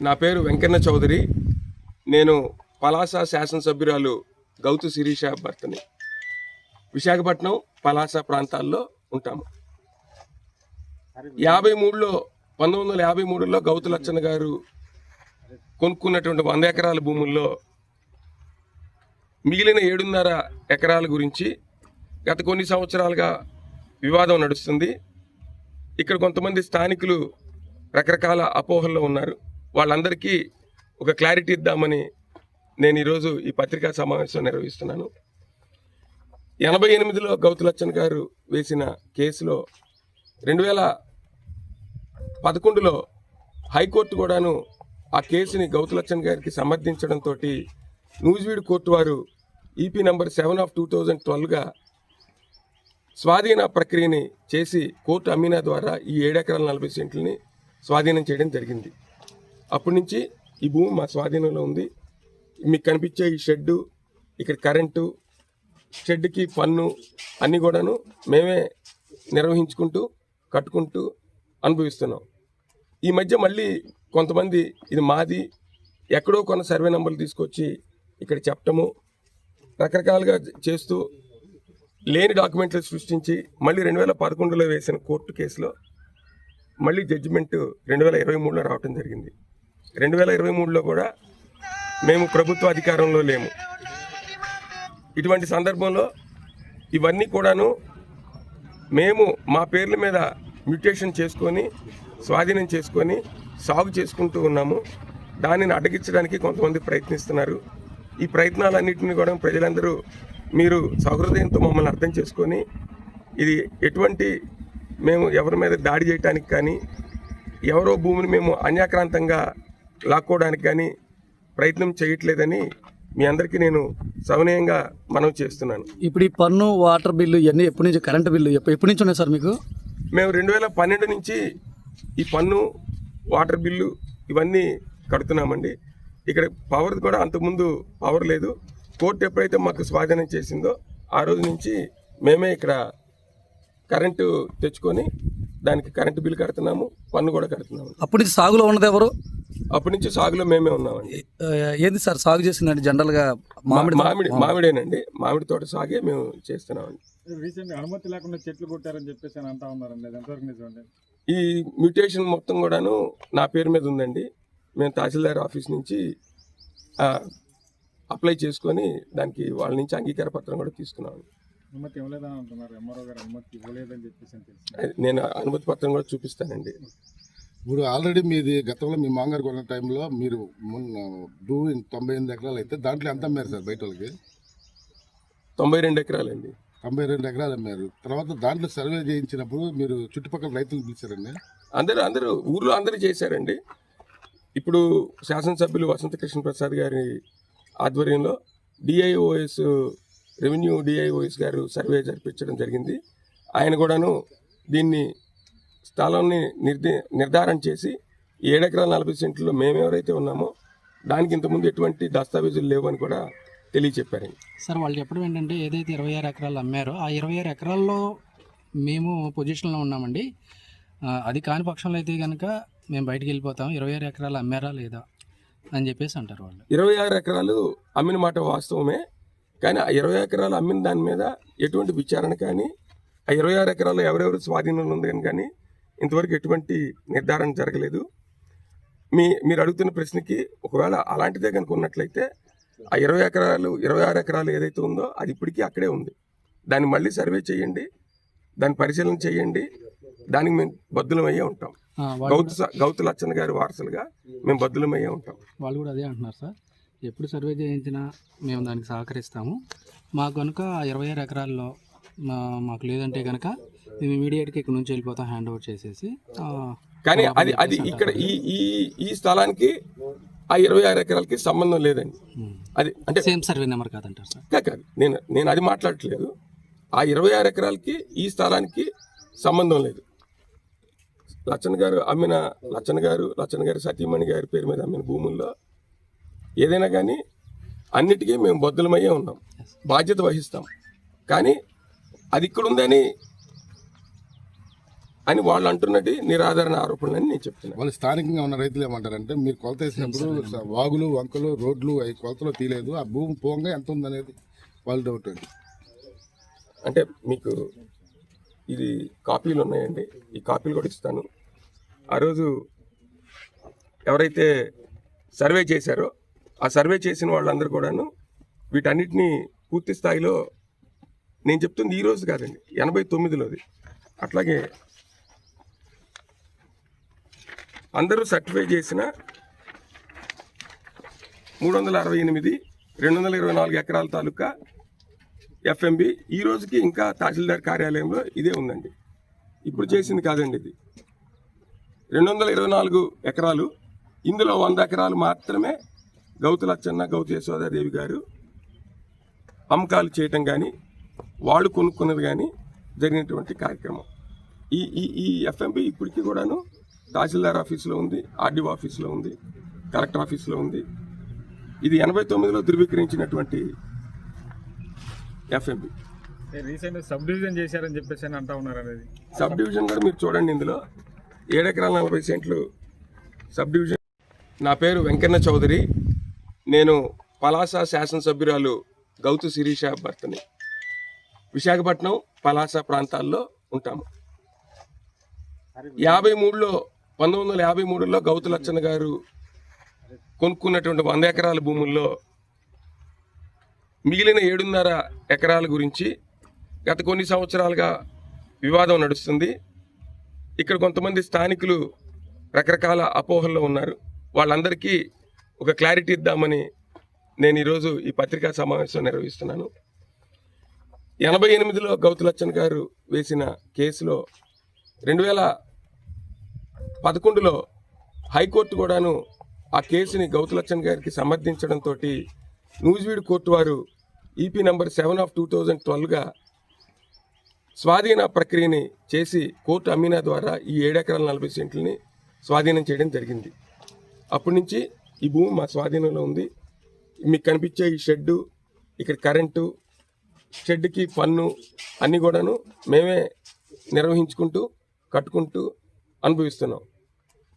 నా పేరు వెంకన్న చౌదరి. నేను పలాస శాసనసభ్యురాలు గౌతు శిరీష భర్తని. విశాఖపట్నం పలాస ప్రాంతాల్లో ఉంటాము. 1953లో గౌతు లచ్చన్న గారు కొనుక్కున్నటువంటి 100 ఎకరాల భూముల్లో మిగిలిన 7.5 ఎకరాల గురించి గత కొన్ని సంవత్సరాలుగా వివాదం నడుస్తుంది. ఇక్కడ కొంతమంది స్థానికులు రకరకాల అపోహల్లో ఉన్నారు. వాళ్ళందరికీ ఒక క్లారిటీ ఇద్దామని నేను ఈరోజు ఈ పత్రికా సమావేశం నిర్వహిస్తున్నాను. 88లో గౌతు లచ్చన్న గారు వేసిన కేసులో 2011లో హైకోర్టు కూడాను ఆ కేసుని గౌతు లచ్చన్న గారికి సమర్థించడంతో నూజివీడు కోర్టు వారు ఈపీ నంబర్ 7/2012గా స్వాధీన ప్రక్రియని చేసి కోర్టు అమీనా ద్వారా ఈ 7 ఎకరాల 40 సెంట్లని స్వాధీనం చేయడం జరిగింది. అప్పటి నుంచి ఈ భూమి మా స్వాధీనంలో ఉంది. మీకు కనిపించే ఈ షెడ్డు, ఇక్కడ కరెంటు, షెడ్కి పన్ను అన్నీ కూడాను మేమే నిర్వహించుకుంటూ కట్టుకుంటూ అనుభవిస్తున్నాం. ఈ మధ్య మళ్ళీ కొంతమంది ఇది మాది, ఎక్కడో కొన్న సర్వే నంబర్లు తీసుకొచ్చి ఇక్కడ చెప్పటము, రకరకాలుగా చేస్తూ లేని డాక్యుమెంట్లు సృష్టించి మళ్ళీ 2011లో వేసిన కోర్టు కేసులో మళ్ళీ జడ్జిమెంట్ 2023లో రావటం జరిగింది. 2023లో కూడా మేము ప్రభుత్వ అధికారంలో లేము. ఇటువంటి సందర్భంలో ఇవన్నీ కూడాను మేము మా పేర్ల మీద మ్యూటేషన్ చేసుకొని స్వాధీనం చేసుకొని సాగు చేసుకుంటూ ఉన్నాము. దానిని అడ్డగించడానికి కొంతమంది ప్రయత్నిస్తున్నారు. ఈ ప్రయత్నాలన్నింటినీ కూడా ప్రజలందరూ మీరు సహృదయంతో మమ్మల్ని అర్థం చేసుకొని, ఇది ఎటువంటి మేము ఎవరి మీద దాడి చేయడానికి కానీ ఎవరో భూమిని మేము అన్యాక్రాంతంగా లాక్కోవడానికి కానీ ప్రయత్నం చేయట్లేదని మీ అందరికీ నేను సవినయంగా మనవి చేస్తున్నాను. ఇప్పుడు ఈ పన్ను, వాటర్ బిల్లు ఇవన్నీ ఎప్పటి నుంచి, కరెంటు బిల్లు ఎప్పటి నుంచి ఉన్నాయి సార్ మీకు? మేము 2012 నుంచి ఈ పన్ను, వాటర్ బిల్లు ఇవన్నీ కడుతున్నామండి. ఇక్కడ పవర్ కూడా అంతకుముందు పవర్ లేదు. కోర్టు ఎప్పుడైతే మాకు స్వాధీనం చేసిందో ఆ రోజు నుంచి మేమే ఇక్కడ కరెంటు తెచ్చుకొని దానికి కరెంటు బిల్లు కడుతున్నాము, పన్ను కూడా కడుతున్నాము. అప్పటి నుంచి సాగులో ఉన్నది ఎవరు? అప్పటి నుంచి సాగులో మేమే ఉన్నామండి. ఏంది సార్ సాగు చేసిందండి? జనరల్గా మామిడేనండి. మామిడి తోట సాగే మేము చేస్తున్నామండి. రీసెంట్ అనుమతి లేకుండా చెట్లు కొట్టారని చెప్పేసి అంటా ఉన్నారండి, ఎంతవరకు నిజమండి? ఈ మ్యూటేషన్ మొత్తం కూడాను నా పేరు మీద ఉందండి. మేము తహసీల్దార్ ఆఫీస్ నుంచి అప్లై చేసుకొని దానికి వాళ్ళ నుంచి అంగీకార పత్రం కూడా తీసుకున్నాను. అనుమతి ఇవ్వలేదని అంటున్నారు, ఎంఆర్ఓ గారు అనుమతి ఇవ్వలేదని చెప్పేసి తెలుసు. నేను అనుమతి పత్రం కూడా చూపిస్తానండి. ఇప్పుడు ఆల్రెడీ మీది గతంలో మీ మామగారు కొన్న టైంలో మీరు భూమి 98 ఎకరాలు అయితే దాంట్లో ఎంత అమ్మారు సార్ బయట వాళ్ళకి? 92 ఎకరాలండి. 92 ఎకరాలు అమ్మారు. తర్వాత దాంట్లో సర్వే చేయించినప్పుడు మీరు చుట్టుపక్కల రైతులు పిలిచారండి? అందరూ ఊర్లో అందరూ చేశారండి. ఇప్పుడు శాసనసభ్యులు వసంత కృష్ణ ప్రసాద్ గారి ఆధ్వర్యంలో డిఐఓఎస్, రెవెన్యూ డిఐఓఎస్ గారు సర్వే జరిపించడం జరిగింది. ఆయన కూడాను దీన్ని స్థలాన్ని నిర్ధారణ చేసి 7 ఎకరాల 40 సెంట్లలో మేమెవరైతే ఉన్నామో దానికి ఇంతకుముందు ఎటువంటి దస్తావేజులు లేవు అని కూడా తెలియచెప్పారండి. సార్ వాళ్ళు చెప్పడం ఏంటంటే, ఏదైతే 26 ఎకరాలు అమ్మారో ఆ 26 ఎకరాల్లో మేము పొజిషన్లో ఉన్నామండి. అది కాని పక్షంలో అయితే కనుక మేము బయటికి వెళ్ళిపోతాం, 26 ఎకరాలు అమ్మారా లేదా అని చెప్పేసి అంటారు వాళ్ళు. 26 ఎకరాలు అమ్మిన మాట వాస్తవమే, కానీ ఆ 20 ఎకరాలు అమ్మిన దాని మీద ఎటువంటి విచారణ కానీ, ఆ 26 ఎకరాలు ఎవరెవరు స్వాధీనంలో ఉంది కానీ ఇంతవరకు ఎటువంటి నిర్ధారణ జరగలేదు. మీరు అడుగుతున్న ప్రశ్నకి ఒకవేళ అలాంటిదే కనుక ఉన్నట్లయితే ఆ 26 ఎకరాలు ఏదైతే ఉందో అది ఇప్పటికీ అక్కడే ఉంది. దాన్ని మళ్ళీ సర్వే చేయండి, దాన్ని పరిశీలన చేయండి, దానికి మేము బద్దులమయ్యే ఉంటాం. గౌతు లచ్చన్న గారి వారసులుగా మేము బద్దులమయ్యే ఉంటాం. వాళ్ళు కూడా అదే అంటున్నారు సార్, ఎప్పుడు సర్వే చేయించినా మేము దానికి సహకరిస్తాము. మాకు కనుక 26 ఎకరాల్లో మాకు లేదంటే కనుక మేము ఇమీడియట్గా ఇక్కడ నుంచి వెళ్ళిపోతాం, హ్యాండ్ ఓవర్ చేసేసి. కానీ అది ఇక్కడ ఈ స్థలానికి ఆ 26 ఎకరాలకి సంబంధం లేదండి. అది అంటే సేమ్ సర్వే నెంబర్ కాదంటారు సార్? కాదు, నేను అది మాట్లాడట్లేదు. ఆ 26 ఎకరాలకి ఈ స్థలానికి సంబంధం లేదు. లచ్చన్న గారు సతీమణి గారి పేరు మీద అమ్మిన భూముల్లో ఏదైనా కానీ అన్నిటికీ మేము బద్దులమయ్యే ఉన్నాం, బాధ్యత వహిస్తాం. కానీ అది ఇక్కడ ఉందని అని వాళ్ళు అంటున్నది నిరాధారణ ఆరోపణలని నేను చెప్తున్నాను. వాళ్ళు స్థానికంగా ఉన్న రైతులు ఏమంటారంటే మీరు కొలత వేసినప్పుడు వాగులు వంకలు రోడ్లు అవి కొలతలో తీయలేదు, ఆ భూమి పోగా ఎంత ఉందనేది వాళ్ళ డౌట్ అండి. అంటే మీకు ఇది కాపీలు ఉన్నాయండి, ఈ కాపీలు కూడా ఇస్తాను. ఆ రోజు ఎవరైతే సర్వే చేశారో ఆ సర్వే చేసిన వాళ్ళందరూ కూడాను వీటన్నిటినీ పూర్తి స్థాయిలో, నేను చెప్తుంది ఈ రోజు కాదండి, 89లోది, అట్లాగే అందరూ సర్టిఫై చేసిన 368 224 ఎకరాల తాలూకా ఎఫ్ఎంబి ఈ రోజుకి ఇంకా తహసీల్దార్ కార్యాలయంలో ఇదే ఉందండి. ఇప్పుడు చేసింది కాదండి ఇది. 224 ఎకరాలు, ఇందులో 100 ఎకరాలు మాత్రమే గౌతు లచ్చన్న, గౌతు యశోదాదేవి గారు అమ్మకాలు చేయటం కానీ వాళ్ళు కొనుక్కున్నది కానీ జరిగినటువంటి కార్యక్రమం. ఈ ఈ ఈ ఎఫ్ఎంబి ఇప్పటికీ కూడాను తహసీల్దార్ ఆఫీసులో ఉంది, ఆర్డీఓ ఆఫీసులో ఉంది, కలెక్టర్ ఆఫీసులో ఉంది. ఇది 89లో ధృవీకరించినటువంటి ఎఫ్ఎంబి. రీసెంట్ సబ్ డివిజన్ చేశారని చెప్పేసి అంటా ఉన్నారు అనేది. సబ్ డివిజన్ కూడా మీరు చూడండి, ఇందులో 7 ఎకరాల 40 సెంట్లు సబ్ డివిజన్. నా పేరు వెంకన్న చౌదరి, నేను పలాస శాసనసభ్యురాలు గౌతు శిరీష భర్తని. విశాఖపట్నం పలాస ప్రాంతాల్లో ఉంటాము. 1953లో గౌతు లచ్చన్న గారు కొనుక్కున్నటువంటి 100 ఎకరాల భూముల్లో మిగిలిన 7.5 ఎకరాల గురించి గత కొన్ని సంవత్సరాలుగా వివాదం నడుస్తుంది. ఇక్కడ కొంతమంది స్థానికులు రకరకాల అపోహల్లో ఉన్నారు. వాళ్ళందరికీ ఒక క్లారిటీ ఇద్దామని నేను ఈరోజు ఈ పత్రికా సమావేశం నిర్వహిస్తున్నాను. 88లో గౌతు లచ్చన్న గారు వేసిన కేసులో 2011లో హైకోర్టు కూడాను ఆ కేసుని గౌతు లచ్చన్న గారికి సమర్థించడంతో నూజివీడు కోర్టు వారు ఈపీ నంబర్ 7/2012గా స్వాధీన ప్రక్రియని చేసి కోర్టు అమీనా ద్వారా ఈ 7 ఎకరాల 40 సెంట్లని స్వాధీనం చేయడం జరిగింది. అప్పటి నుంచి ఈ భూమి మా స్వాధీనంలో ఉంది. మీకు కనిపించే ఈ షెడ్డు, ఇక్కడ కరెంటు, షెడ్కి పన్ను అన్నీ కూడాను మేమే నిర్వహించుకుంటూ కట్టుకుంటూ అనుభవిస్తున్నాం.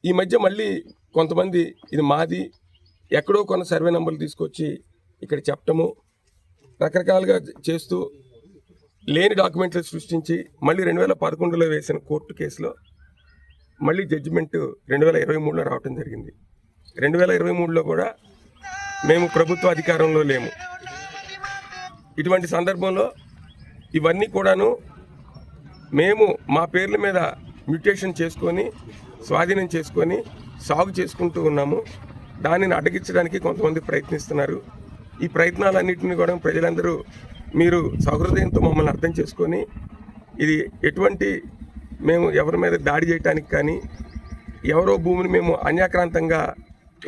ఈ మధ్య మళ్ళీ కొంతమంది ఇది మాది, ఎక్కడో కొన్న సర్వే నంబర్లు తీసుకొచ్చి ఇక్కడ చెప్పటము, రకరకాలుగా చేస్తూ లేని డాక్యుమెంట్లు సృష్టించి మళ్ళీ 2011లో వేసిన కోర్టు కేసులో మళ్ళీ జడ్జిమెంట్ 2023లో రావటం జరిగింది. 2023లో కూడా మేము ప్రభుత్వ అధికారంలో లేము. ఇటువంటి సందర్భంలో ఇవన్నీ కూడాను మేము మా పేర్ల మీద మ్యూటేషన్ చేసుకొని స్వాధీనం చేసుకొని సాగు చేసుకుంటూ ఉన్నాము. దానిని అడ్డగించడానికి కొంతమంది ప్రయత్నిస్తున్నారు. ఈ ప్రయత్నాలన్నింటినీ కూడా ప్రజలందరూ మీరు సహృదయంతో మమ్మల్ని అర్థం చేసుకొని, ఇది ఎటువంటి మేము ఎవరి మీద దాడి చేయడానికి కానీ ఎవరో భూమిని మేము అన్యాక్రాంతంగా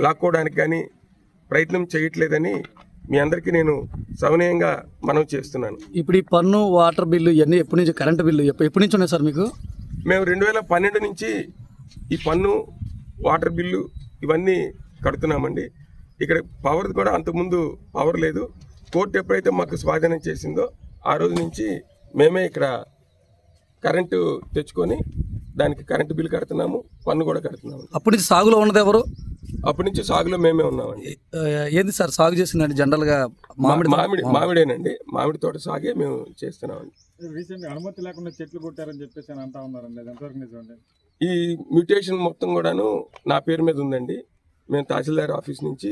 లాక్కోవడానికి కానీ ప్రయత్నం చేయట్లేదని మీ అందరికీ నేను సవినయంగా మనవి చేస్తున్నాను. ఇప్పుడు ఈ పన్ను, వాటర్ బిల్లు ఇవన్నీ ఎప్పటి నుంచి, కరెంటు బిల్లు ఎప్పటి నుంచి ఉన్నాయి సార్ మీకు? మేము 2012 నుంచి ఈ పన్ను, వాటర్ బిల్లు ఇవన్నీ కడుతున్నామండి. ఇక్కడ పవర్ కూడా అంతకుముందు పవర్ లేదు. కోర్టు ఎప్పుడైతే మాకు స్వాధీనం చేసిందో ఆ రోజు నుంచి మేమే ఇక్కడ కరెంటు తెచ్చుకొని దానికి కరెంటు బిల్లు కడుతున్నాము, పన్ను కూడా కడుతున్నాము. అప్పటి నుంచి సాగులో ఉన్నది ఎవరు? అప్పటి నుంచి సాగులో మేమే ఉన్నామండి. ఏంది సార్ సాగు చేసిందండి? జనరల్గా మామిడేనండి, మామిడి తోట సాగే మేము చేస్తున్నామండి. రీసెంట్ అనుమతి లేకుండా చెట్లు కొట్టారని చెప్పేసి అంటా ఉన్నారండి, అది ఎంతవరకు నిజమండి? ఈ మ్యూటేషన్ మొత్తం కూడాను నా పేరు మీద ఉందండి. మేము తహసీల్దార్ ఆఫీస్ నుంచి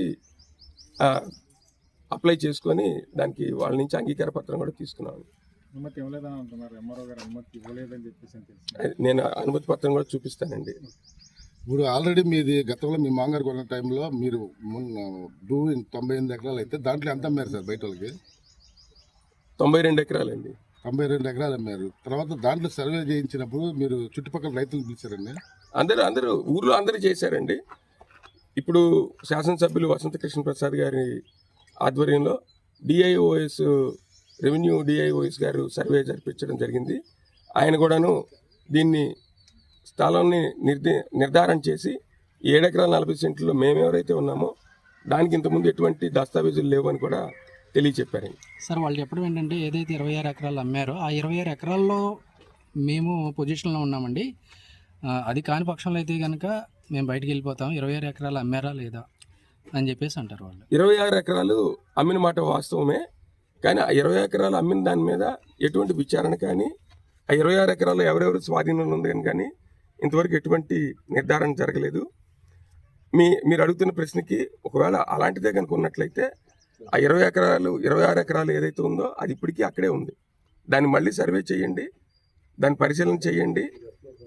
అప్లై చేసుకొని దానికి వాళ్ళ నుంచి అంగీకార పత్రం కూడా తీసుకున్నాను. అనుమతి ఇవ్వలేదని అంటున్నారు, ఎంఆర్ఓ గారు అనుమతి ఇవ్వలేదని చెప్పేసి తెలుసు. నేను అనుమతి పత్రం కూడా చూపిస్తానండి. ఇప్పుడు ఆల్రెడీ మీది గతంలో మీ మామగారు కొన్న టైంలో మీరు భూమి 98 ఎకరాలు అయితే దాంట్లో ఎంత అమ్మారు సార్ బయట వాళ్ళకి? 92 ఎకరాలండి. 92 ఎకరాలు అమ్మారు. తర్వాత దాంట్లో సర్వే చేయించినప్పుడు మీరు చుట్టుపక్కల రైతులు పిలిచారండి? అందరూ ఊర్లో అందరూ చేశారండి. ఇప్పుడు శాసనసభ్యులు వసంత కృష్ణ ప్రసాద్ గారి ఆధ్వర్యంలో డిఐఓఎస్, రెవెన్యూ డిఐఓఎస్ గారు సర్వే జరిపించడం జరిగింది. ఆయన కూడాను దీన్ని స్థలాన్ని నిర్ధారణ చేసి 7 ఎకరాల 40 సెంట్లో మేమెవరైతే ఉన్నామో దానికి ఇంతకుముందు ఎటువంటి దస్తావేజులు లేవు అని కూడా తెలియచెప్పారండి. సార్ వాళ్ళు చెప్పడం ఏంటంటే ఏదైతే 26 ఎకరాలు అమ్మారో ఆ 26 ఎకరాల్లో మేము పొజిషన్లో ఉన్నామండి. అది కాని పక్షంలో అయితే కనుక మేము బయటికి వెళ్ళిపోతాం. 26 ఎకరాలు అమ్మారా లేదా అని చెప్పేసి అంటారు వాళ్ళు. 26 ఎకరాలు అమ్మిన మాట వాస్తవమే, కానీ ఆ 20 ఎకరాలు అమ్మిన దాని మీద ఎటువంటి విచారణ కానీ, ఆ 26 ఎకరాలు ఎవరెవరు స్వాధీనంలో ఉంది కానీ ఇంతవరకు ఎటువంటి నిర్ధారణ జరగలేదు. మీరు అడుగుతున్న ప్రశ్నకి ఒకవేళ అలాంటిదే కనుక ఉన్నట్లయితే ఆ 26 ఎకరాలు ఏదైతే ఉందో అది ఇప్పటికీ అక్కడే ఉంది. దాన్ని మళ్ళీ సర్వే చేయండి, దాన్ని పరిశీలన చేయండి,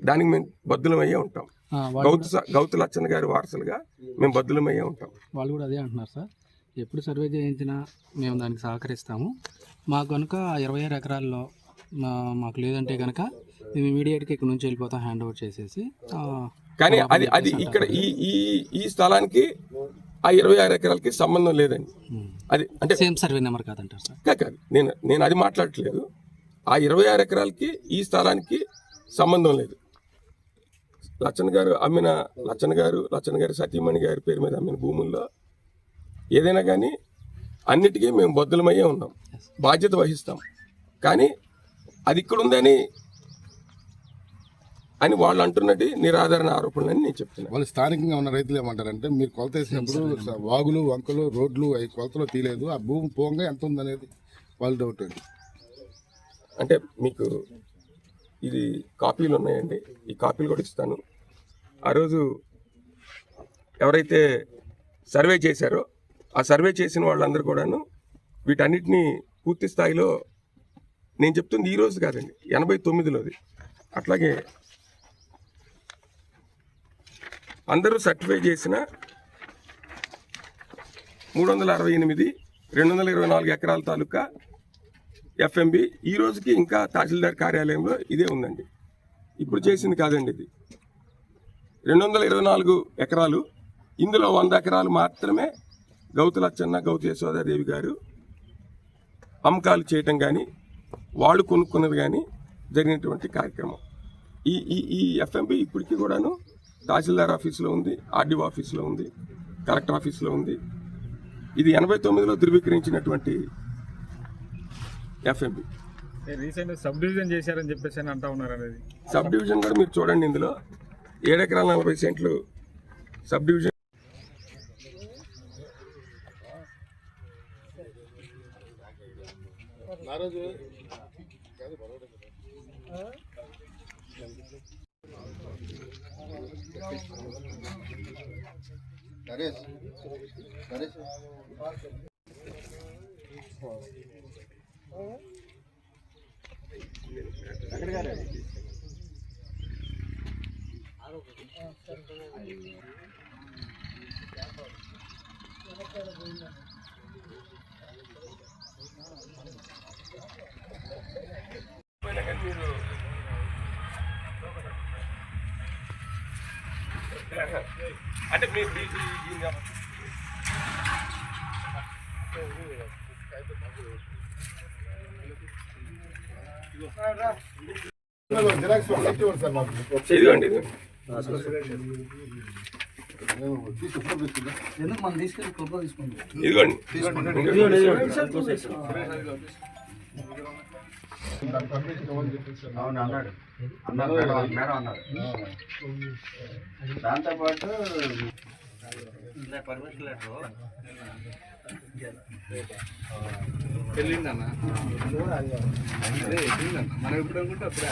దానికి మేము బద్దులమయ్యే ఉంటాం. గౌతు లచ్చన్న గారి వారసులుగా మేము బద్దులమయ్యే ఉంటాం. వాళ్ళు కూడా అదే అంటున్నారు సార్, ఎప్పుడు సర్వే చేయించినా మేము దానికి సహకరిస్తాము. మాకు కనుక 26 ఎకరాల్లో మాకు లేదంటే కనుక మేము ఇమీడియట్గా ఇక్కడ నుంచి వెళ్ళిపోతాం, హ్యాండ్ ఓవర్ చేసేసి. కానీ అది ఇక్కడ ఈ స్థలానికి ఆ 26 ఎకరాలకి సంబంధం లేదండి. అది అంటే సేమ్ సర్వే నెంబర్ కాదంటారు సార్? కాదు, నేను అది మాట్లాడట్లేదు. ఆ 26 ఎకరాలకి ఈ స్థలానికి సంబంధం లేదు. లచ్చన్న గారు సతీమణి గారి పేరు మీద అమ్మిన భూముల్లో ఏదైనా కానీ అన్నిటికీ మేము బద్దులమయ్యే ఉన్నాం, బాధ్యత వహిస్తాం. కానీ అది ఇక్కడ ఉందని వాళ్ళు అంటున్నది నిరాధారణ ఆరోపణలు అని నేను చెప్తున్నాను. వాళ్ళు స్థానికంగా ఉన్న రైతులు ఏమంటారంటే, మీరు కొలత వేసినప్పుడు వాగులు వంకలు రోడ్లు అవి కొలతలో తీయలేదు, ఆ భూమి పోంగా ఎంత ఉందనేది వాళ్ళ డౌట్ అండి. అంటే మీకు ఇది కాపీలు ఉన్నాయండి, ఈ కాపీలు కూడా ఇస్తాను. ఆ రోజు ఎవరైతే సర్వే చేశారో ఆ సర్వే చేసిన వాళ్ళందరూ కూడాను వీటన్నిటినీ పూర్తి స్థాయిలో, నేను చెప్తుంది ఈ రోజు కాదండి, 89లోది అట్లాగే అందరూ సర్టిఫై చేసిన 368 224 ఎకరాల తాలూకా ఎఫ్ఎంబి ఈ రోజుకి ఇంకా తహసీల్దార్ కార్యాలయంలో ఇదే ఉందండి. ఇప్పుడు చేసింది కాదండి ఇది. 224 ఎకరాలు, ఇందులో 100 ఎకరాలు మాత్రమే గౌతు లచ్చన్న, గౌతు యశోదాదేవి గారు అమ్మకాలు చేయటం కానీ వాళ్ళు కొనుక్కున్నది కానీ జరిగినటువంటి కార్యక్రమం. ఈ ఎఫ్ఎంబి ఇప్పటికీ కూడాను తహసీల్దార్ ఆఫీసులో ఉంది, ఆర్డీఓ ఆఫీసులో ఉంది, కలెక్టర్ ఆఫీసులో ఉంది. ఇది 89లో ధృవీకరించినటువంటి ఎఫ్ఎంబి. రీసెంట్ సబ్ డివిజన్ చేశారని చెప్పేసి అంటా ఉన్నారు అనేది. సబ్ డివిజన్ కూడా మీరు చూడండి, ఇందులో 7 ఎకరాల 40 సెంట్లు సబ్ డివిజన్. అంటే ఇదిగోండి, దాంతోపాటు పర్మిషన్ లెటర్ వెళ్ళిందన్న, మనం ఎప్పుడు అనుకుంటే అప్పుడే